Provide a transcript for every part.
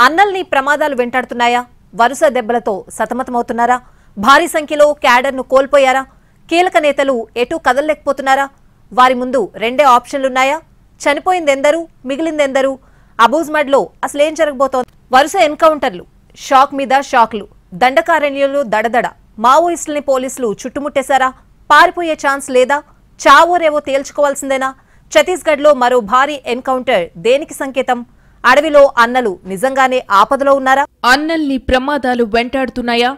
అన్నల్ని ప్రమాదాలు వెంటాడుతున్నాయా? వరుస దెబ్బలతో సతమతమవుతున్నారా? భారీ సంఖ్యలో క్యాడర్ను కోల్పోయారా? కీలక నేతలు ఎటు కదలలేకపోతున్నారా? వారి ముందు రెండే ఆప్షన్లున్నాయా? చనిపోయిందెందరు, మిగిలిందెందరు? అబూజ్మడ్లో అసలేం జరగబోతోంది? వరుస ఎన్కౌంటర్లు, షాక్ మీద షాక్లు, దండకారణ్యంలో దడదడ. మావోయిస్టుల్ని పోలీసులు చుట్టుముట్టేశారా? పారిపోయే ఛాన్స్ లేదా? చావో రేవో తేల్చుకోవాల్సిందేనా? ఛత్తీస్గఢ్లో మరో భారీ ఎన్కౌంటర్ దేనికి సంకేతం? అడవిలో అన్నలు నిజంగానే ఆపదలో ఉన్నారా? అన్నల్ని ప్రమాదాలు వెంటాడుతున్నాయా?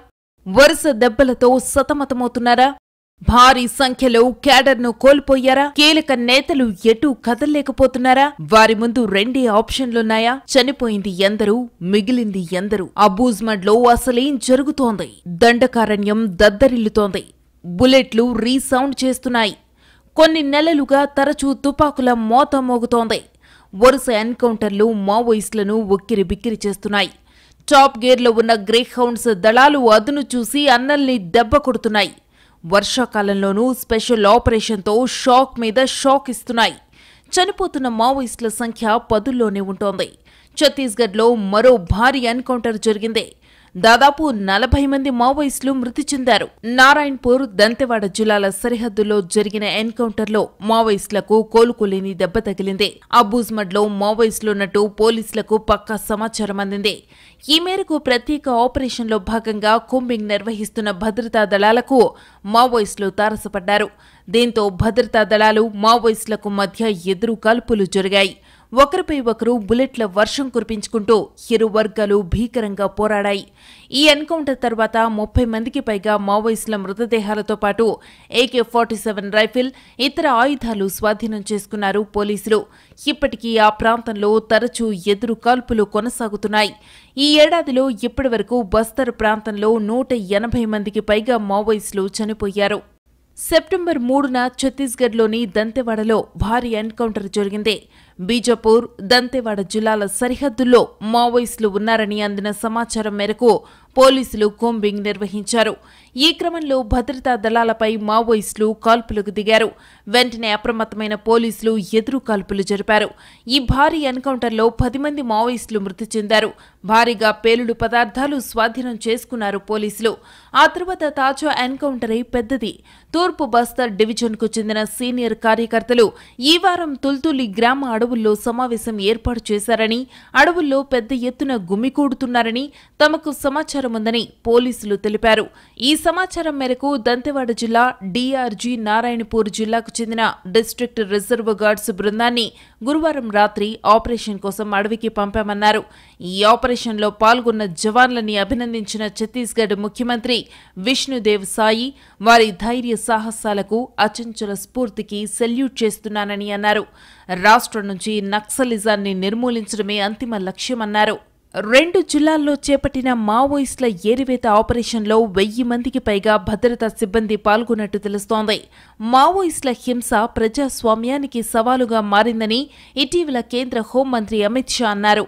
వరుస దెబ్బలతో సతమతమవుతున్నారా? భారీ సంఖ్యలో క్యాడర్ను కోల్పోయారా? కీలక నేతలు ఎటూ కదల్లేకపోతున్నారా? వారి ముందు రెండే ఆప్షన్లున్నాయా? చనిపోయింది ఎందరు, మిగిలింది ఎందరు? అబూజ్మడ్లో అసలేం జరుగుతోంది? దండకారణ్యం దద్దరిల్లుతోంది. బుల్లెట్లు రీసౌండ్ చేస్తున్నాయి. కొన్ని నెలలుగా తరచూ తుపాకుల మోత మోగుతోంది. వరుస ఎన్కౌంటర్లు మావోయిస్టులను ఉక్కిరిబిక్కిరి చేస్తున్నాయి. టాప్ గేర్లో ఉన్న గ్రేహౌండ్స్ దళాలు అదును చూసి అన్నల్ని దెబ్బ కొడుతున్నాయి. వర్షాకాలంలోనూ స్పెషల్ ఆపరేషన్తో షాక్ మీద షాక్ ఇస్తున్నాయి. చనిపోతున్న మావోయిస్టుల సంఖ్య 10లోనే ఉంటోంది. ఛత్తీస్గఢ్లో మరో భారీ ఎన్కౌంటర్ జరిగింది. దాదాపు 40 మంది మావోయిస్టులు మృతి చెందారు. నారాయణపూర్, దంతెవాడ జిల్లాల సరిహద్దుల్లో జరిగిన ఎన్కౌంటర్లో మావోయిస్టులకు కోలుకోలేని దెబ్బ తగిలింది. అబూజ్మడ్లో మావోయిస్టులున్నట్టు పోలీసులకు పక్కా సమాచారం అందింది. ఈ మేరకు ప్రత్యేక ఆపరేషన్లో భాగంగా కూంబింగ్ నిర్వహిస్తున్న భద్రతా దళాలకు మావోయిస్టులు తారసపడ్డారు. దీంతో భద్రతా దళాలు మావోయిస్టులకు మధ్య ఎదురు కాల్పులు జరిగాయి. ఒకరిపై ఒకరు బుల్లెట్ల వర్షం కురిపించుకుంటూ ఇరు వర్గాలు భీకరంగా పోరాడాయి. ఈ ఎన్కౌంటర్ తర్వాత 30 మందికి పైగా మావోయిస్టుల మృతదేహాలతో పాటు AK-47 రైఫిల్, ఇతర ఆయుధాలు స్వాధీనం చేసుకున్నారు పోలీసులు. ఇప్పటికీ ఆ ప్రాంతంలో తరచూ ఎదురు కాల్పులు కొనసాగుతున్నాయి. ఈ ఏడాదిలో ఇప్పటివరకు బస్తర్ ప్రాంతంలో 180 మందికి పైగా మావోయిస్టులు చనిపోయారు. సెప్టెంబర్ 3న ఛత్తీస్గఢ్లోని దంతెవాడలో భారీ ఎన్కౌంటర్ జరిగింది. బీజాపూర్, దంతెవాడ జిల్లాల సరిహద్దుల్లో మావోయిస్టులు ఉన్నారని అందిన సమాచారం మేరకు పోలీసులు కూంబింగ్ నిర్వహించారు. ఈ క్రమంలో భద్రతా దళాలపై మావోయిస్టులు కాల్పులకు దిగారు. వెంటనే అప్రమత్తమైన పోలీసులు ఎదురు కాల్పులు జరిపారు. ఈ భారీ ఎన్కౌంటర్లో 10 మంది మావోయిస్టులు మృతి చెందారు. భారీగా పేలుడు పదార్థాలు స్వాధీనం చేసుకున్నారు పోలీసులు. ఆ తర్వాత తాజా ఎన్కౌంటరే పెద్దది. తూర్పు బస్తర్ డివిజన్కు చెందిన సీనియర్ కార్యకర్తలు ఈ వారం తుల్తులి గ్రామ అడవుల్లో సమావేశం ఏర్పాటు చేశారని, అడవుల్లో పెద్ద ఎత్తున గుమికూడుతున్నారని తమకు సమాచారం ఉందని పోలీసులు తెలిపారు. ఈ సమాచారం మేరకు దంతెవాడ జిల్లా DRG నారాయణపూర్ జిల్లాకు చెందిన డిస్ట్రిక్ట్ రిజర్వ్ గార్డ్స్ బృందాన్ని గురువారం రాత్రి ఆపరేషన్ కోసం అడవికి పంపామన్నారు. ఈ ఆపరేషన్లో పాల్గొన్న జవాన్లని అభినందించిన ఛత్తీస్గఢ్ ముఖ్యమంత్రి విష్ణుదేవ్ సాయి వారి ధైర్య సాహసాలకు, అచంచల స్ఫూర్తికి సెల్యూట్ చేస్తున్నానని అన్నారు. రాష్ట్రం నుంచి నక్సలిజాన్ని నిర్మూలించడమే అంతిమ లక్ష్యమన్నారు. 2 జిల్లాల్లో చేపట్టిన మావోయిస్టుల ఏరివేత ఆపరేషన్లో 1000 మందికి పైగా భద్రతా సిబ్బంది పాల్గొన్నట్టు తెలుస్తోంది. మావోయిస్టుల హింస ప్రజాస్వామ్యానికి సవాలుగా మారిందని ఇటీవల కేంద్ర హోంమంత్రి అమిత్ షా అన్నారు.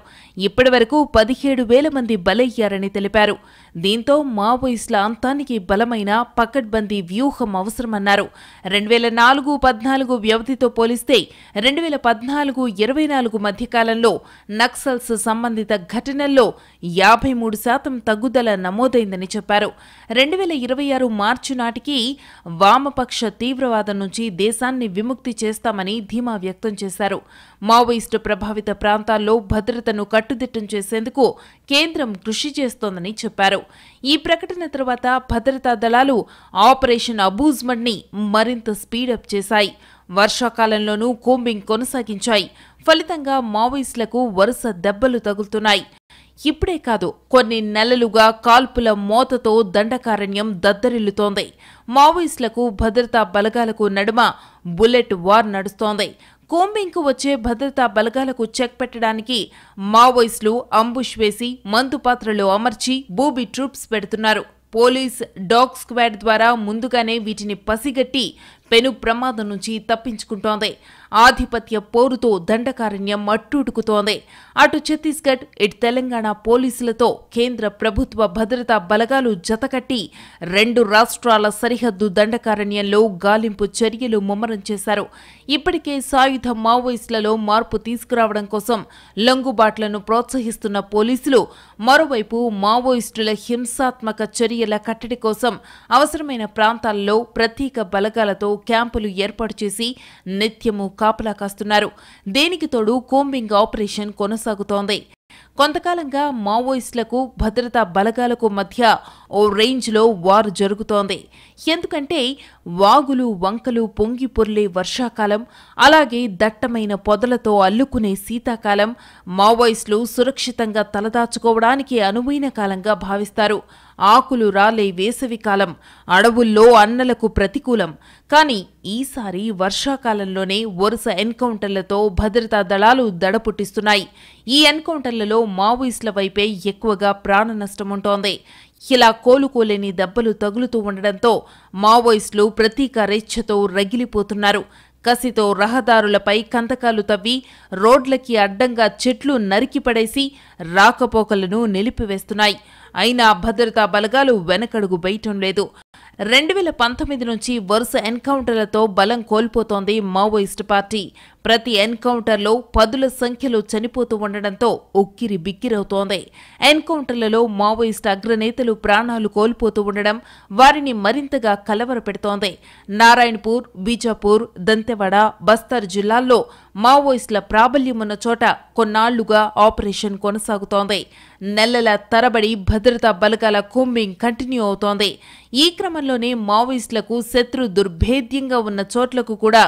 ఇప్పటివరకు 17,000 మంది బలయ్యారని తెలిపారు. దీంతో మావోయిస్టుల అంతానికి బలమైన పకడ్బందీ వ్యూహం అవసరమన్నారు. 2004-14 వ్యవధితో పోలిస్తే 2014-24 మధ్యకాలంలో నక్సల్స్ సంబంధిత ఘటనల్లో 53% తగ్గుదల నమోదైందని చెప్పారు. 2026 మార్చి నాటికి వామపక్ష తీవ్రవాదం నుంచి దేశాన్ని విముక్తి చేస్తామని ధీమా వ్యక్తం చేశారు. మావోయిస్టు ప్రభావిత ప్రాంతాల్లో భద్రతను కట్టుదిట్టం చేసేందుకు కేంద్రం కృషి చేస్తోందని చెప్పారు. ఈ ప్రకటన తర్వాత భద్రతా దళాలు ఆపరేషన్ అబూజ్మడ్ని మరింత స్పీడప్ చేశాయి. వర్షాకాలంలోనూ కూంబింగ్ కొనసాగించాయి. ఫలితంగా మావోయిస్టులకు వరుస దెబ్బలు తగులుతున్నాయి. ఇప్పుడే కాదు, కొన్ని నెలలుగా కాల్పుల మోతతో దండకారణ్యం దద్దరిల్లుతోంది. మావోయిస్టులకు భద్రతా బలగాలకు నడుమ బుల్లెట్ వార్ నడుస్తోంది. కూంబింగ్కు వచ్చే భద్రతా బలగాలకు చెక్ పెట్టడానికి మావోయిస్టులు అంబుష్ వేసి మందు పాత్రలు అమర్చి బూబీ ట్రూప్స్ పెడుతున్నారు. పోలీస్ డాగ్ స్క్వాడ్ ద్వారా ముందుగానే వీటిని పసిగట్టి పెను ప్రమాదం నుంచి తప్పించుకుంటోంది. ఆధిపత్య పోరుతో దండకారణ్యం మట్టుడుకుతోంది. అటు ఛత్తీస్గఢ్, ఇటు తెలంగాణ పోలీసులతో కేంద్ర ప్రభుత్వ భద్రతా బలగాలు జతకట్టి 2 రాష్ట్రాల సరిహద్దు దండకారణ్యంలో గాలింపు చర్యలు ముమ్మరం చేశారు. ఇప్పటికే సాయుధ మావోయిస్టులలో మార్పు తీసుకురావడం కోసం లొంగుబాట్లను ప్రోత్సహిస్తున్న పోలీసులు మరోవైపు మావోయిస్టుల హింసాత్మక చర్యల కట్టడి కోసం అవసరమైన ప్రాంతాల్లో ప్రత్యేక బలగాలతో క్యాంపులు ఏర్పాటు చేసి నిత్యము కాపలా కాస్తున్నారు. దేనికి తోడు కోంబింగ్ ఆపరేషన్ కొనసాగుతోంది. కొంతకాలంగా మావోయిస్టులకు భద్రతా బలగాలకు మధ్య ఓ రేంజ్లో వార్ జరుగుతోంది. ఎందుకంటే వాగులు వంకలు పొంగి పొర్లే వర్షాకాలం, అలాగే దట్టమైన పొదలతో అల్లుకునే శీతాకాలం మావోయిస్టులు సురక్షితంగా తలదాచుకోవడానికి అనువైన కాలంగా భావిస్తారు. ఆకులు రాలే వేసవికాలం అడవుల్లో అన్నలకు ప్రతికూలం. కానీ ఈసారి వర్షాకాలంలోనే వరుస ఎన్కౌంటర్లతో భద్రతా దళాలు దడపుట్టిస్తున్నాయి. ఈ ఎన్కౌంటర్లలో మావోయిస్టుల వైపే ఎక్కువగా ప్రాణ నష్టముంటోంది. ఇలా కోలుకోలేని దెబ్బలు తగులుతూ ఉండడంతో మావోయిస్టులు ప్రతీక రేచ్ఛతో రగిలిపోతున్నారు. కసితో రహదారులపై కందకాలు తవ్వి రోడ్లకి అడ్డంగా చెట్లు నరికిపడేసి రాకపోకలను నిలిపివేస్తున్నాయి. అయినా భద్రతా బలగాలు వెనకడుగు వేయటం లేదు. 2019 నుంచి వరుస ఎన్కౌంటర్లతో బలం కోల్పోతోంది మావోయిస్టు పార్టీ. ప్రతి ఎన్కౌంటర్లో 10ల సంఖ్యలో చనిపోతూ ఉండడంతో ఉక్కిరి బిక్కిరవుతోంది. ఎన్కౌంటర్లలో మావోయిస్టు అగ్రనేతలు ప్రాణాలు కోల్పోతూ ఉండడం వారిని మరింతగా కలవరపెడుతోంది. నారాయణపూర్, బీజాపూర్, దంతెవాడ, బస్తర్ జిల్లాల్లో మావోయిస్టుల ప్రాబల్యమున్న చోట కొన్నాళ్లుగా ఆపరేషన్ కొనసాగుతోంది. నెలల తరబడి భద్రతా బలగాల కూంబింగ్ కంటిన్యూ అవుతోంది. ఈ క్రమంలోనే మావోయిస్టులకు శత్రు దుర్భేద్యంగా ఉన్న చోట్లకు కూడా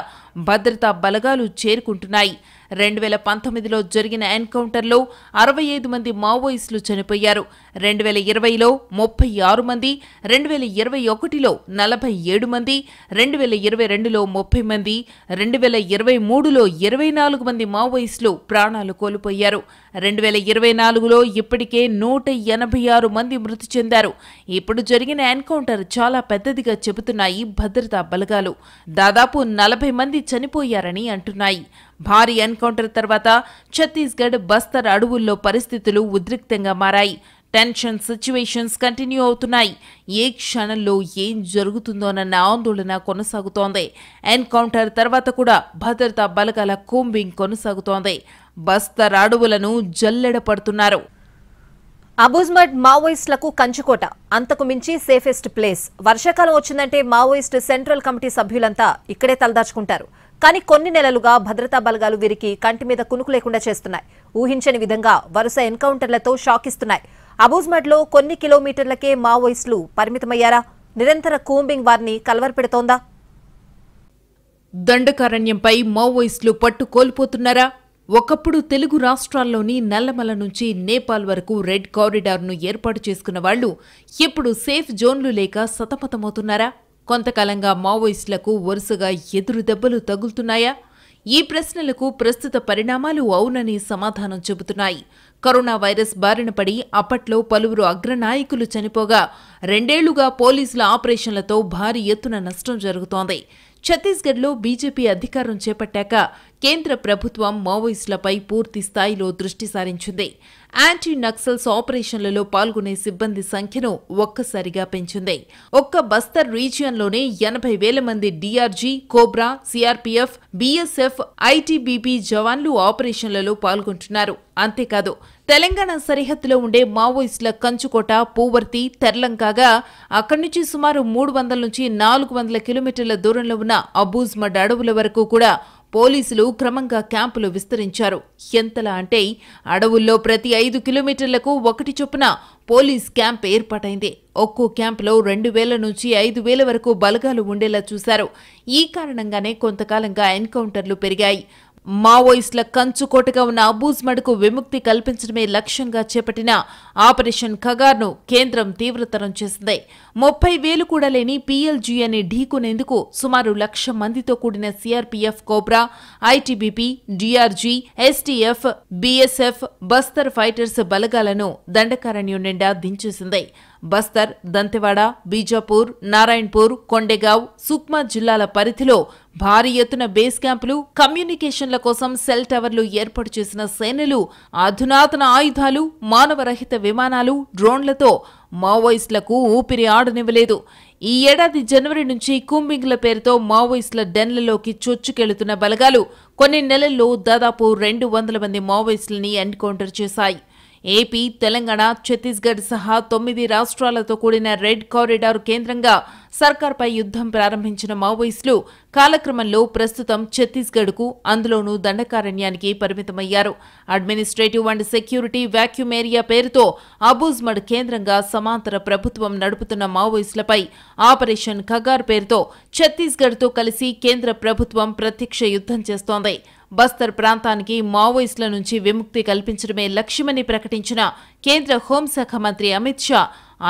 భద్రతా బలగాలు చేరుకుంటున్నాయి. 2019లో జరిగిన ఎన్కౌంటర్లో 65 మంది మావోయిస్టులు చనిపోయారు. 2020లో 36 మంది, 2021లో 47 మంది, 2022లో 30 మంది, 2023లో 24 మంది మావోయిస్టులు ప్రాణాలు కోల్పోయారు. 2024లో ఇప్పటికే 186 మంది మృతి చెందారు. ఇప్పుడు జరిగిన ఎన్కౌంటర్ చాలా పెద్దదిగా చెబుతున్నాయి భద్రతా బలగాలు. దాదాపు 40 మంది చనిపోయారని అంటున్నాయి. భారీ ఎన్కౌంటర్ తర్వాత ఛత్తీస్గఢ్, బస్తర్ అడవుల్లో పరిస్థితులు ఉద్రిక్తంగా మారాయి. టెన్షన్ సిచ్యువేషన్స్ కంటిన్యూ అవుతున్నాయి. ఏ క్షణంలో ఏం జరుగుతుందోనన్న ఆందోళన కొనసాగుతోంది. ఎన్కౌంటర్ తర్వాత కూడా భద్రతా బలగాల కూంబింగ్ కొనసాగుతోంది. బస్తర్ అడవులను జల్లెడపడుతున్నారు. అబూజ్మడ్ మావోయిస్టులకు కంచుకోట, అంతకు మించి సేఫెస్ట్ ప్లేస్. వర్షాకాలం వచ్చిందంటే మావోయిస్టు సెంట్రల్ కమిటీ సభ్యులంతా ఇక్కడే తలదాచుకుంటారు. కానీ కొన్ని నెలలుగా భద్రతా బలగాలు వీరికి కంటి మీద కునుకు లేకుండా చేస్తున్నాయి. ఊహించని విధంగా వరుస ఎన్కౌంటర్లతో షాక్ ఇస్తున్నాయి. అబూజ్మడ్లో కొన్ని కిలోమీటర్లకే మావోయిస్టులు పరిమితమయ్యారా? నిరంతర కూంబింగ్ వారిని కలవరపెడుతోందా? దండకారణ్యంపై మావోయిస్టులు పట్టు కోల్పోతున్నారా? ఒకప్పుడు తెలుగు రాష్ట్రాల్లోని నల్లమల నుంచి నేపాల్ వరకు రెడ్ కారిడార్ను ఏర్పాటు చేసుకున్న వాళ్లు ఇప్పుడు సేఫ్ జోన్లు లేక సతమతమవుతున్నారా? కొంతకాలంగా మావోయిస్టులకు వరుసగా ఎదురు దెబ్బలు తగులుతున్నాయా? ఈ ప్రశ్నలకు ప్రస్తుత పరిణామాలు అవునని సమాధానం చెబుతున్నాయి. కరోనా వైరస్ బారిన పడి అప్పట్లో పలువురు అగ్రనాయకులు చనిపోగా 2 ఏళ్లుగా పోలీసుల ఆపరేషన్లతో భారీ ఎత్తున నష్టం జరుగుతోంది. ఛత్తీస్గఢ్లో బీజేపీ అధికారం చేపట్టాక కేంద్ర ప్రభుత్వం మావోయిస్టులపై పూర్తి స్థాయిలో దృష్టి సారించింది. యాంటీ నక్సల్స్ ఆపరేషన్లలో పాల్గొనే సిబ్బంది సంఖ్యను ఒక్కసారిగా పెంచింది. ఒక్క బస్తర్ రీజియన్లోనే 80,000 మంది DRG, cobra, CRPF, BSF, ITBP జవాన్లు ఆపరేషన్లలో పాల్గొంటున్నారు. అంతేకాదు తెలంగాణ సరిహద్దులో ఉండే మావోయిస్టుల కంచుకోట పూవర్తి, తెర్లంకాగా అక్కడి నుంచి సుమారు 300 నుంచి 400 కిలోమీటర్ల దూరంలో ఉన్న అబూజ్మడ్ అడవుల వరకు కూడా పోలీసులు క్రమంగా క్యాంపులు విస్తరించారు. ఎంతలా అంటే అడవుల్లో ప్రతి 5 కిలోమీటర్లకు ఒకటి చొప్పున పోలీస్ క్యాంప్ ఏర్పాటైంది. ఒక్కో క్యాంపులో 2,000 నుంచి 5,000 వరకు బలగాలు ఉండేలా చూశారు. ఈ కారణంగానే కొంతకాలంగా ఎన్కౌంటర్లు పెరిగాయి. మావోయిస్టుల కంచుకోటగా ఉన్న అబూజ్మడ్కు విముక్తి కల్పించడమే లక్ష్యంగా చేపట్టిన ఆపరేషన్ ఖగార్ను కేంద్రం తీవ్రతరం చేసింది. 30,000 కూడా లేని పీఎల్జీని ఢీకొనేందుకు సుమారు 1,00,000 మందితో కూడిన CRPF, cobra, ITBP, DRG, STF, BSF, Bastar fighters బలగాలను దండకారణ్యం నిండా దించేసింది. బస్తర్, దంతెవాడ, బీజాపూర్, నారాయణపూర్, కొండెగావ్, సుక్మా జిల్లాల పరిధిలో భారీ ఎత్తున బేస్ క్యాంపులు, కమ్యూనికేషన్ల కోసం సెల్ టవర్లు ఏర్పాటు చేసిన సేనలు అధునాతన ఆయుధాలు, మానవరహిత విమానాలు, డ్రోన్లతో మావోయిస్టులకు ఊపిరి ఆడనివ్వలేదు. ఈ ఏడాది జనవరి నుంచి కూంబింగ్ల పేరుతో మావోయిస్టుల డెన్లలోకి చొచ్చుకెళ్తున్న బలగాలు కొన్ని నెలల్లో దాదాపు 200 మంది మావోయిస్టులని ఎన్కౌంటర్ చేశాయి. ఏపీ, తెలంగాణ, ఛత్తీస్గఢ్ సహా 9 రాష్ట్రాలతో కూడిన రెడ్ కారిడార్ కేంద్రంగా సర్కార్పై యుద్ధం ప్రారంభించిన మావోయిస్టులు కాలక్రమంలో ప్రస్తుతం ఛత్తీస్గఢ్కు, అందులోనూ దండకారణ్యానికి పరిమితమయ్యారు. Administrative and security vacuum area పేరుతో అబూజ్మడ్ కేంద్రంగా సమాంతర ప్రభుత్వం నడుపుతున్న మావోయిస్టులపై ఆపరేషన్ ఖగార్ పేరుతో ఛత్తీస్గఢ్తో కలిసి కేంద్ర ప్రభుత్వం ప్రత్యక్ష యుద్ధం చేస్తోంది. బస్తర్ ప్రాంతానికి మావోయిస్టుల నుంచి విముక్తి కల్పించడమే లక్ష్యమని ప్రకటించిన కేంద్ర హోంశాఖ మంత్రి అమిత్ షా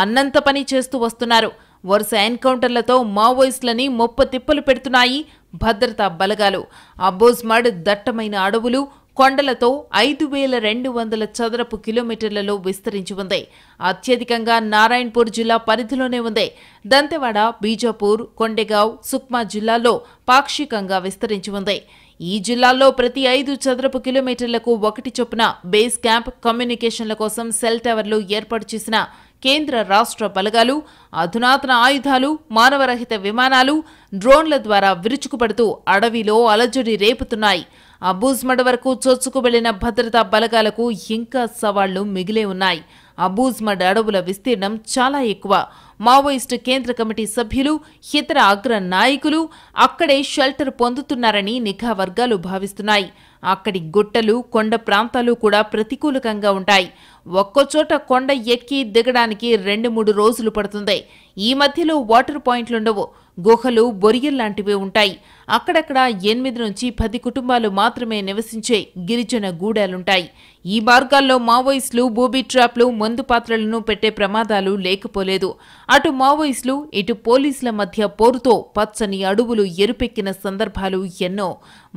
అన్నంత పని చేస్తూ వస్తున్నారు. వరుస ఎన్కౌంటర్లతో మావోయిస్టులని తిప్పలు పెడుతున్నాయి భద్రతా బలగాలు. అబూజ్మడ్ దట్టమైన అడవులు, కొండలతో 5200 చదరపు కిలోమీటర్లలో విస్తరించి ఉంది. అత్యధికంగా నారాయణపూర్ జిల్లా పరిధిలోనే ఉంది. దంతెవాడ, బీజాపూర్, కొండెగావ్, సుక్మా జిల్లాల్లో పాక్షికంగా విస్తరించి ఉంది. ఈ జిల్లాల్లో ప్రతి 5 చదరపు కిలోమీటర్లకు 1 చొప్పున బేస్ క్యాంప్, కమ్యూనికేషన్ల కోసం సెల్ టవర్లు ఏర్పాటు చేసిన కేంద్ర రాష్ట్ర బలగాలు అధునాతన ఆయుధాలు, మానవరహిత విమానాలు, డ్రోన్ల ద్వారా విరుచుకుపడుతూ అడవిలో అలజడి రేపుతున్నాయి. అబూజ్మడ్ వరకు చొచ్చుకు వెళ్లిన భద్రతా బలగాలకు ఇంకా సవాళ్లు మిగిలే ఉన్నాయి. అబూజ్మడ్ అడవుల విస్తీర్ణం చాలా ఎక్కువ. మావోయిస్టు కేంద్ర కమిటీ సభ్యులు, ఇతర అగ్ర నాయకులు అక్కడే షెల్టర్ పొందుతున్నారని నిఘా వర్గాలు భావిస్తున్నాయి. అక్కడి గుట్టలు, కొండ ప్రాంతాలు కూడా ప్రతికూలకంగా ఉంటాయి. ఒక్కోచోట కొండ ఎక్కి దిగడానికి 2-3 రోజులు పడుతుంది. ఈ మధ్యలో వాటర్ పాయింట్లుండవు. గుహలు, బొరియల్లాంటివి ఉంటాయి. అక్కడక్కడ 8 నుంచి 10 కుటుంబాలు మాత్రమే నివసించే గిరిజన గూడాలుంటాయి. ఈ మార్గాల్లో మావోయిస్టులు బూబీ ట్రాప్లు, మందు పాత్రలను పెట్టే ప్రమాదాలు లేకపోలేదు. అటు మావోయిస్టులు, ఇటు పోలీసుల మధ్య పోరుతో పచ్చని అడవులు ఎరుపెక్కిన సందర్భాలు ఎన్నో.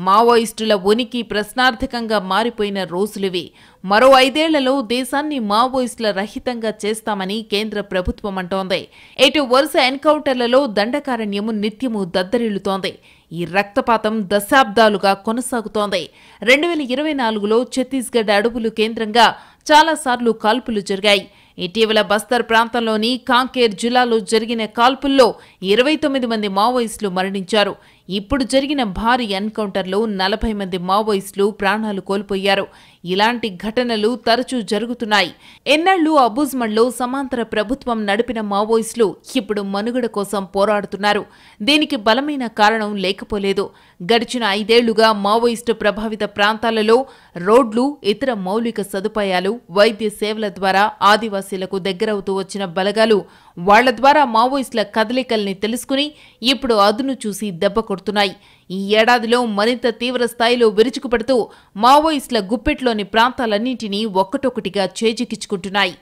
మావోయిస్టుల ఉనికి ప్రశ్నార్థకంగా మారిపోయిన రోజులివి. మరో 5 ఏళ్లలో దేశాన్ని మావోయిస్టుల రహితంగా చేస్తామని కేంద్ర ప్రభుత్వం అంటోంది. ఇటు వరుస ఎన్కౌంటర్లలో దండకారణ్యము నిత్యము దద్దరిల్లుతోంది. ఈ రక్తపాతం దశాబ్దాలుగా కొనసాగుతోంది. 2024లో ఛత్తీస్గఢ్ అడవులు కేంద్రంగా చాలాసార్లు కాల్పులు జరిగాయి. ఇటీవల బస్తర్ ప్రాంతంలోని కాంకేర్ జిల్లాలో జరిగిన కాల్పుల్లో 29 మంది మావోయిస్టులు మరణించారు. ఇప్పుడు జరిగిన భారీ ఎన్కౌంటర్లో 40 మంది మావోయిస్టులు ప్రాణాలు కోల్పోయారు. ఇలాంటి ఘటనలు తరచూ జరుగుతున్నాయి. ఎన్నాళ్లు అబూజ్మడ్లో సమాంతర ప్రభుత్వం నడిపిన మావోయిస్టులు ఇప్పుడు మనుగడ కోసం పోరాడుతున్నారు. దీనికి బలమైన కారణం లేకపోలేదు. గడిచిన 5 ఏళ్లుగా మావోయిస్టు ప్రభావిత ప్రాంతాలలో రోడ్లు, ఇతర మౌలిక సదుపాయాలు, వైద్య సేవల ద్వారా ఆదివాసీలకు దగ్గరవుతూ వచ్చిన బలగాలు వాళ్ల ద్వారా మావోయిస్టుల కదలికల్ని తెలుసుకుని ఇప్పుడు అదును చూసి దెబ్బ కొడుతున్నాయి. ఈ ఏడాదిలో మరింత తీవ్ర స్థాయిలో విరుచుకుపడుతూ మావోయిస్టుల గుప్పెట్లోని ప్రాంతాలన్నింటినీ ఒక్కటొక్కటిగా చేజిక్కించుకుంటున్నాయి.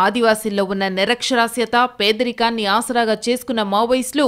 ఆదివాసీల్లో ఉన్న నిరక్షరాస్యత, పేదరికాన్ని ఆసరాగా చేసుకున్న మావోయిస్టులు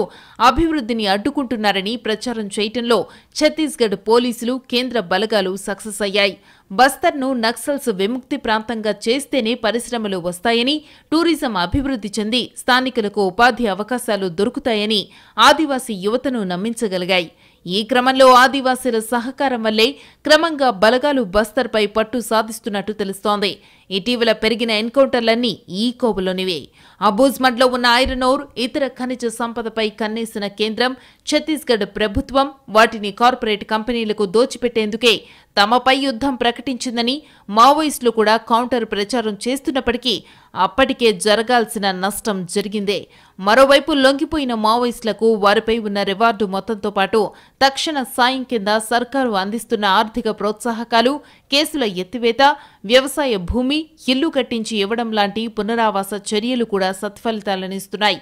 అభివృద్ధిని అడ్డుకుంటున్నారని ప్రచారం చేయటంలో ఛత్తీస్గఢ్ పోలీసులు, కేంద్ర బలగాలు సక్సెస్ అయ్యాయి. బస్తర్ను నక్సల్స్ విముక్తి ప్రాంతంగా చేస్తేనే పరిశ్రమలు వస్తాయని, టూరిజం అభివృద్ధి చెంది స్థానికులకు ఉపాధి అవకాశాలు దొరుకుతాయని ఆదివాసీ యువతను నమ్మించగలిగాయి. ఈ క్రమంలో ఆదివాసీల సహకారం వల్లే క్రమంగా బలగాలు బస్తర్పై పట్టు సాధిస్తున్నట్టు తెలుస్తోంది. ఇటీవల పెరిగిన ఎన్కౌంటర్లన్నీ ఈ కోవలోనివే. అబూజ్మడ్లో ఉన్న ఐరన్ ఓర్, ఇతర ఖనిజ సంపదపై కన్నేసిన కేంద్రం, ఛత్తీస్గఢ్ ప్రభుత్వం వాటిని కార్పొరేట్ కంపెనీలకు దోచిపెట్టేందుకే తమపై యుద్ధం ప్రకటించిందని మావోయిస్టులు కూడా కౌంటర్ ప్రచారం చేస్తున్నప్పటికీ అప్పటికే జరగాల్సిన నష్టం జరిగిందే. మరోవైపు లొంగిపోయిన మావోయిస్టులకు వారిపై ఉన్న రివార్డు మొత్తంతో పాటు తక్షణ సాయం కింద సర్కారు అందిస్తున్న ఆర్థిక ప్రోత్సాహకాలు, కేసుల ఎత్తివేత, వ్యవసాయ భూమి, ఇల్లు కట్టించి ఇవ్వడం లాంటి పునరావాస చర్యలు కూడా సత్ఫలితాలనిస్తున్నాయి.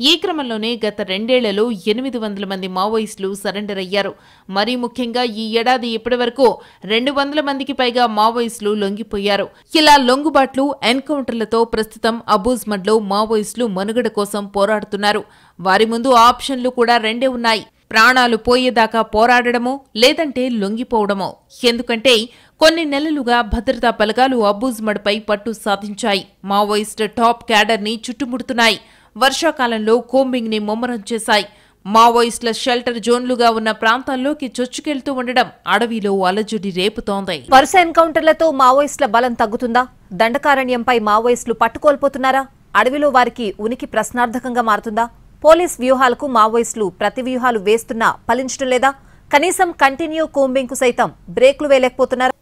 ఈ క్రమంలోనే గత 2 ఏళ్లలో 800 మంది మావోయిస్టులు సరెండర్ అయ్యారు. మరీ ముఖ్యంగా ఈ ఏడాది ఇప్పటివరకు 200 మందికి పైగా మావోయిస్టులు లొంగిపోయారు. ఇలా లొంగుబాట్లు, ఎన్కౌంటర్లతో ప్రస్తుతం అబూజ్మడ్లో మావోయిస్టులు మనుగడ కోసం పోరాడుతున్నారు. వారి ముందు ఆప్షన్లు కూడా 2 ఉన్నాయి. ప్రాణాలు పోయేదాకా పోరాడడమో లేదంటే లొంగిపోవడమో. ఎందుకంటే కొన్ని నెలలుగా భద్రతా బలగాలు అబూజ్మడ్పై పట్టు సాధించాయి. మావోయిస్ట్ టాప్ క్యాడర్ని చుట్టుముడుతున్నాయి. వర్షాకాలంలో కోంబింగ్ ని ముమ్మరం చేశాయి. మావోయిస్టుల షెల్టర్ జోన్లుగా ఉన్న ప్రాంతాల్లోకి చొచ్చుకెళ్తూ ఉండడం అడవిలో అలజడి రేపుతోంది. వరుస ఎన్కౌంటర్లతో మావోయిస్టుల బలం తగ్గుతుందా? దండకారణ్యంపై మావోయిస్టులు పట్టుకోల్పోతున్నారా? అడవిలో వారికి ఉనికి ప్రశ్నార్థకంగా మారుతుందా? పోలీస్ వ్యూహాలకు మావోయిస్టులు ప్రతి వ్యూహాలు వేస్తున్నా ఫలించడం లేదా? కనీసం కంటిన్యూ కోంబింగ్ కు సైతం బ్రేక్లు వేయలేకపోతున్నారా?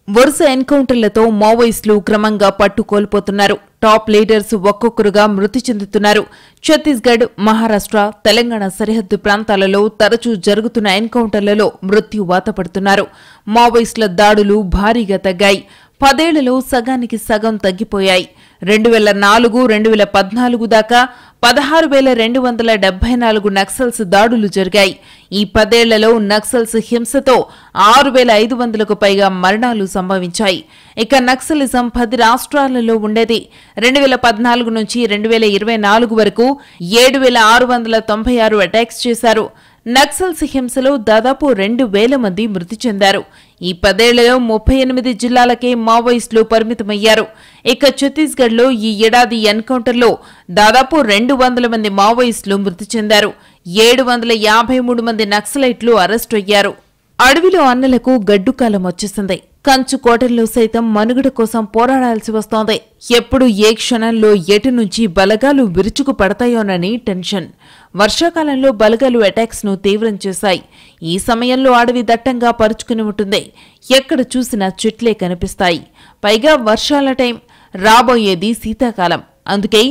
వరుస ఎన్కౌంటర్లతో మావోయిస్టులు క్రమంగా పట్టుకోల్పోతున్నారు. టాప్ లీడర్స్ ఒక్కొక్కరుగా మృతి చెందుతున్నారు. ఛత్తీస్గఢ్, మహారాష్ట్ర, తెలంగాణ సరిహద్దు ప్రాంతాలలో తరచూ జరుగుతున్న ఎన్కౌంటర్లలో మృత్యువాత పడుతున్నారు. మావోయిస్టుల దాడులు భారీగా తగ్గాయి. 10 ఏళ్లలో సగానికి సగం తగ్గిపోయాయి. 2004-2014 దాకా 16,274 నక్సల్స్ దాడులు జరిగాయి. ఈ 10 ఏళ్లలో నక్సల్స్ హింసతో 6,500కు పైగా మరణాలు సంభవించాయి. ఇక నక్సలిజం 10 రాష్ట్రాలలో ఉండేది. 2014 నుంచి 2024 వరకు 7,696 అటాక్స్ చేశారు. నక్సల్స్ హింసలో దాదాపు 2,000 మంది మృతి చెందారు. ఈ 10 ఏళ్లలో 38 జిల్లాలకే మావోయిస్టులు పరిమితమయ్యారు. ఇక ఛత్తీస్గఢ్లో ఈ ఏడాది ఎన్కౌంటర్లో దాదాపు 200 మంది మావోయిస్టులు మృతి చెందారు. 753 మంది నక్సలైట్లు అరెస్టు అయ్యారు. అడవిలో అన్నలకు గడ్డుకాలం వచ్చేసింది. కంచు కోటల్లో సైతం మనుగడ కోసం పోరాడాల్సి వస్తోంది. ఎప్పుడు ఏ క్షణంలో ఎటు నుంచి బలగాలు విరుచుకు పడతాయోనని టెన్షన్. వర్షాకాలంలో బలగాలు అటాక్స్ ను తీవ్రం చేశాయి. ఈ సమయంలో అడవి దట్టంగా పరుచుకుని ఉంటుంది. ఎక్కడ చూసినా చెట్లే కనిపిస్తాయి. పైగా వర్షాల టైం. రాబోయేది శీతాకాలం. అందుకే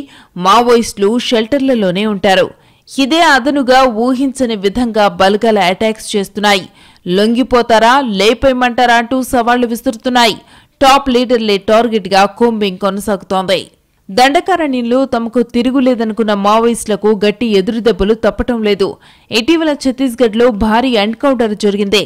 మావోయిస్టులు షెల్టర్లలోనే ఉంటారు. ఇదే అదనుగా ఊహించని విధంగా బలగాల అటాక్స్ చేస్తున్నాయి. లొంగిపోతారా, లేపేయమంటారా అంటూ సవాళ్లు విసురుతున్నాయి. టాప్ లీడర్లే టార్గెట్ గా కోంబింగ్ కొనసాగుతోంది. దండకారణ్యంలో తమకు తిరుగులేదనుకున్న మావోయిస్టులకు గట్టి ఎదురుదెబ్బలు తప్పటం లేదు. ఇటీవల ఛత్తీస్గఢ్లో భారీ ఎన్కౌంటర్ జరిగింది.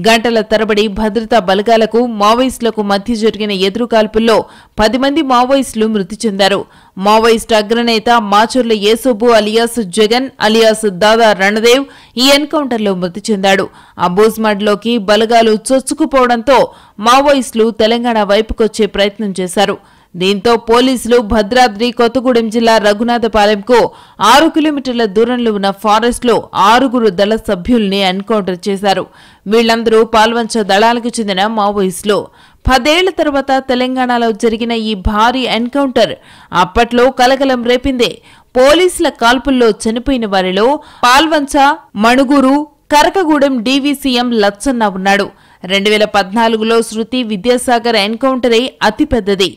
గంటల తరబడి భద్రతా బలగాలకు మావోయిస్టులకు మధ్య జరిగిన ఎదురుకాల్పుల్లో 10 మంది మావోయిస్టులు మృతి చెందారు. మావోయిస్టు అగ్రనేత మాచర్ల యేసోబు అలియాస్ జగన్ అలియాస్ దాదా రణదేవ్ ఈ ఎన్కౌంటర్లో మృతి చెందాడు. అబూజ్మడ్లోకి బలగాలు చొచ్చుకుపోవడంతో మావోయిస్టులు తెలంగాణ వైపుకొచ్చే ప్రయత్నం చేశారు. దీంతో పోలీసులు భద్రాద్రి కొత్తగూడెం జిల్లా రఘునాథపాలెంకు 6 కిలోమీటర్ల దూరంలో ఉన్న ఫారెస్ట్ లో 6 దళ సభ్యుల్ని ఎన్కౌంటర్ చేశారు. వీళ్లందరూ పాల్వంచ దళాలకు చెందిన మావోయిస్టులు. 10 ఏళ్ల తర్వాత తెలంగాణలో జరిగిన ఈ భారీ ఎన్కౌంటర్ అప్పట్లో కలకలం రేపింది. పోలీసుల కాల్పుల్లో చనిపోయిన వారిలో పాల్వంచ, మణుగూరు, కరకగూడెం డీవీసీఎం లచ్చన్న ఉన్నాడు. 2014లో శృతి విద్యాసాగర్ ఎన్కౌంటరే అతిపెద్దది.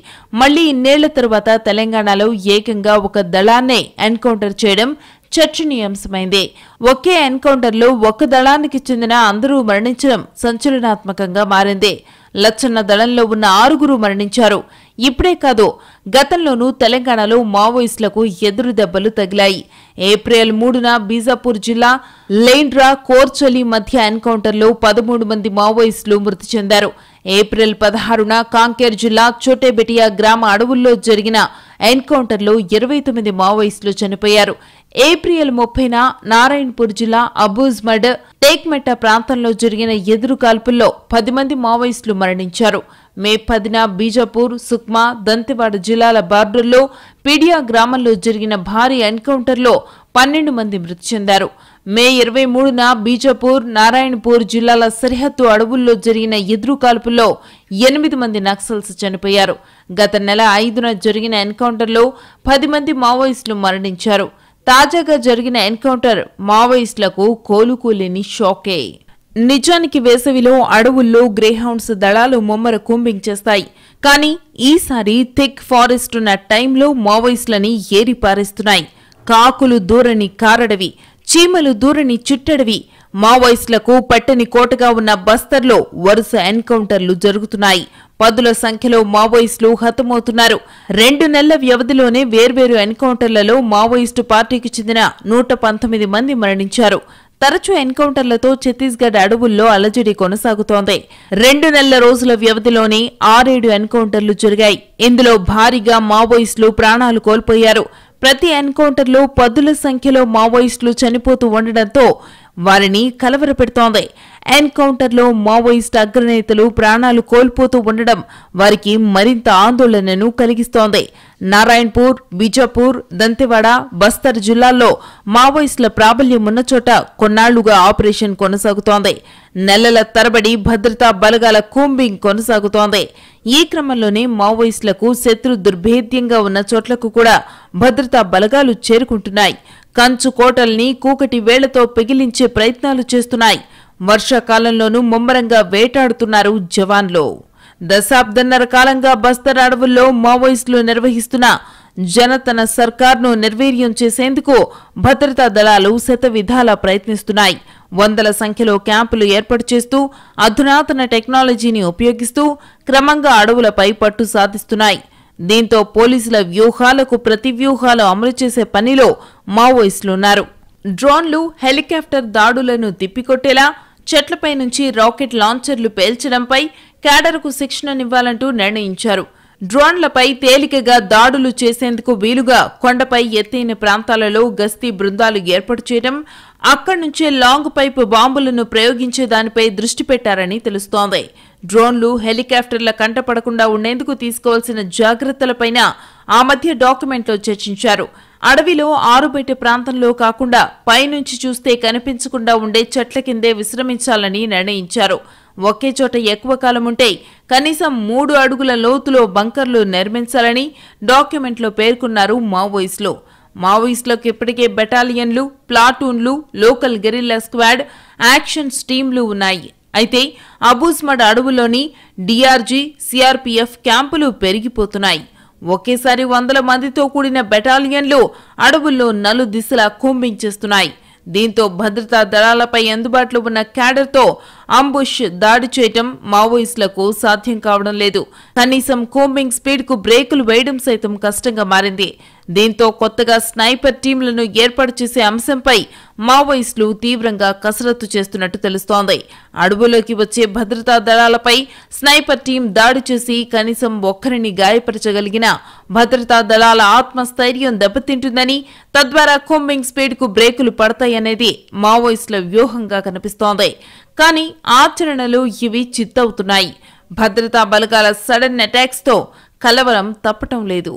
మళ్లీ ఇన్నేళ్ల తరువాత తెలంగాణలో ఏకంగా ఒక దళాన్నే ఎన్కౌంటర్ చేయడం చర్చనీయాంశమైంది. ఒకే ఎన్కౌంటర్లో ఒక దళానికి చెందిన అందరూ మరణించడం సంచలనాత్మకంగా మారింది. లచ్చన్న దళంలో ఉన్న 6 మరణించారు. ఇప్పుడే కాదు, గతంలోనూ తెలంగాణలో మావోయిస్టులకు ఎదురు దెబ్బలు తగిలాయి. ఏప్రిల్ 3న బీజాపూర్ జిల్లా లేండ్రా కోర్చలి మధ్య ఎన్కౌంటర్లో 13 మంది మావోయిస్టులు మృతి చెందారు. ఏప్రిల్ 16న కాంకేర్ జిల్లా చోటేబెటియా గ్రామ అడవుల్లో జరిగిన ఎన్కౌంటర్లో 29 మావోయిస్టులు చనిపోయారు. ఏప్రిల్ 30న నారాయణపూర్ జిల్లా అబూజ్మడ్, టేక్మెట్ట ప్రాంతంలో జరిగిన ఎదురు కాల్పుల్లో 10 మంది మావోయిస్టులు మరణించారు. మే 10న బీజాపూర్, సుక్మా, దంతెవాడ జిల్లాల బార్డర్లో పీడియా గ్రామంలో జరిగిన భారీ ఎన్కౌంటర్లో 12 మంది మృతి చెందారు. మే 23న బీజాపూర్, నారాయణపూర్ జిల్లాల సరిహద్దు అడవుల్లో జరిగిన ఎదురు కాల్పుల్లో 8 మంది నక్సల్స్ చనిపోయారు. గత నెల 5న జరిగిన ఎన్కౌంటర్లో 10 మంది మావోయిస్టులు మరణించారు. తాజాగా జరిగిన ఎన్కౌంటర్ మావోయిస్టులకు కోలుకోలేని షాకే. నిజానికి వేసవిలో అడవుల్లో గ్రేహౌండ్స్ దళాలు ముమ్మర కూంబింగ్ చేస్తాయి. కానీ ఈసారి థిక్ ఫారెస్ట్ ఉన్న టైంలో మావోయిస్టులని ఏరిపారేస్తున్నాయి. కాకులు దూరని కారడవి, చీమలు దూరని చిట్టడవి. మావోయిస్టులకు పట్టని కోటగా ఉన్న బస్తర్లో వరుస ఎన్కౌంటర్లు జరుగుతున్నాయి. 10ల సంఖ్యలో మావోయిస్టులు హతమవుతున్నారు. 2 నెలల వ్యవధిలోనే వేర్వేరు ఎన్కౌంటర్లలో మావోయిస్టు పార్టీకి చెందిన 119 మంది మరణించారు. తరచూ ఎన్కౌంటర్లతో ఛత్తీస్గఢ్ అడవుల్లో అలజడి కొనసాగుతోంది. 2 నెలల రోజుల వ్యవధిలోనే 6-7 ఎన్కౌంటర్లు జరిగాయి. ఇందులో భారీగా మావోయిస్టులు ప్రాణాలు కోల్పోయారు. ప్రతి ఎన్కౌంటర్లో 10ల సంఖ్యలో మావోయిస్టులు చనిపోతూ ఉండడంతో వారిని కలవరపెడుతోంది. ఎన్కౌంటర్లో మావోయిస్ట్ అగ్రనేతలు ప్రాణాలు కోల్పోతూ ఉండడం వారికి మరింత ఆందోళనను కలిగిస్తోంది. నారాయణపూర్, బీజాపూర్, దంతెవాడ, బస్తర్ జిల్లాల్లో మావోయిస్టుల ప్రాబల్యం ఉన్న చోట కొన్నాళ్లుగా ఆపరేషన్ కొనసాగుతోంది. నెలల తరబడి భద్రతా బలగాల కూంబింగ్ కొనసాగుతోంది. ఈ క్రమంలోనే మావోయిస్టులకు శత్రు దుర్భేద్యంగా ఉన్న చోట్లకు కూడా భద్రతా బలగాలు చేరుకుంటున్నాయి. కంచు కోటల్ని కూకటి వేళ్లతో పెగిలించే ప్రయత్నాలు చేస్తున్నాయి. వర్షాకాలంలోనూ ముమ్మరంగా వేటాడుతున్నారు జవాన్లు. దశాబ్దన్నర కాలంగా బస్తర్ అడవుల్లో మావోయిస్టులు నిర్వహిస్తున్న జనతన సర్కార్ను నిర్వీర్యం చేసేందుకు భద్రతా దళాలు శతవిధాలా ప్రయత్నిస్తున్నాయి. వందల సంఖ్యలో క్యాంపులు ఏర్పాటు చేస్తూ అధునాతన టెక్నాలజీని ఉపయోగిస్తూ క్రమంగా అడవులపై పట్టు సాధిస్తున్నాయి. దీంతో పోలీసుల వ్యూహాలకు ప్రతివ్యూహాలు అమలు చేసే పనిలో మావోయిస్టులున్నారు. డ్రోన్లు, హెలికాప్టర్ దాడులను తిప్పికొట్టేలా చెట్లపై నుంచి రాకెట్ లాంచర్లు పేల్చడంపై క్యాడర్కు శిక్షణనివ్వాలంటూ నిర్ణయించారు. డ్రోన్లపై తేలికగా దాడులు చేసేందుకు వీలుగా కొండపై ఎత్తైన ప్రాంతాలలో గస్తీ బృందాలు ఏర్పాటు చేయడం, అక్కడి నుంచే లాంగ్ పైప్ బాంబులను ప్రయోగించే దానిపై దృష్టి పెట్టారని తెలుస్తోంది. డ్రోన్లు, హెలికాప్టర్ల కంటపడకుండా ఉండేందుకు తీసుకోవాల్సిన జాగ్రత్తలపైన ఆ మధ్య డాక్యుమెంట్లో చర్చించారు. అడవిలో ఆరుబయట ప్రాంతంలో కాకుండా పైనుంచి చూస్తే కనిపించకుండా ఉండే చెట్ల కిందే విశ్రమించాలని నిర్ణయించారు. ఒకే చోట ఎక్కువ కాలం ఉంటే కనీసం 3 అడుగుల లోతులో బంకర్లు నిర్మించాలని డాక్యుమెంట్లో పేర్కొన్నారు మావోయిస్టులు. మావోయిస్టులకు ఇప్పటికే బెటాలియన్లు, ప్లాటూన్లు, లోకల్ గెరిల్లా స్క్వాడ్, యాక్షన్స్ టీంలు ఉన్నాయి. అయితే అబూస్మడ్ అడవుల్లోని డీఆర్జీ, సీఆర్పీఎఫ్ క్యాంపులు పెరిగిపోతున్నాయి. ఒకేసారి 100 మందితో కూడిన బెటాలియన్లు అడవుల్లో నలుదిశలా కూంబించేస్తున్నాయి. దీంతో భద్రతా దళాలపై అందుబాటులో ఉన్న క్యాడర్తో అంబుష్ దాడి చేయటం మావోయిస్టులకు సాధ్యం కావడం లేదు. కనీసం కూంబింగ్ స్పీడ్కు బ్రేకులు వేయడం సైతం కష్టంగా మారింది. దీంతో కొత్తగా స్నైపర్ టీంలను ఏర్పాటు చేసే అంశంపై మావోయిస్టులు తీవ్రంగా కసరత్తు చేస్తున్నట్టు తెలుస్తోంది. అడవులోకి వచ్చే భద్రతా దళాలపై స్నైపర్ టీం దాడి చేసి కనీసం ఒక్కరిని గాయపరచగలిగిన భద్రతా దళాల ఆత్మస్థైర్యం దెబ్బతింటుందని, తద్వారా కూంబింగ్ స్పీడ్కు బ్రేకులు పడతాయనేది మావోయిస్టుల వ్యూహంగా కనిపిస్తోంది. కానీ ఆచరణలో ఇవి చిత్తవుతున్నాయి. భద్రతా బలగాల సడన్ అటాక్స్తో కలవరం తప్పటం లేదు.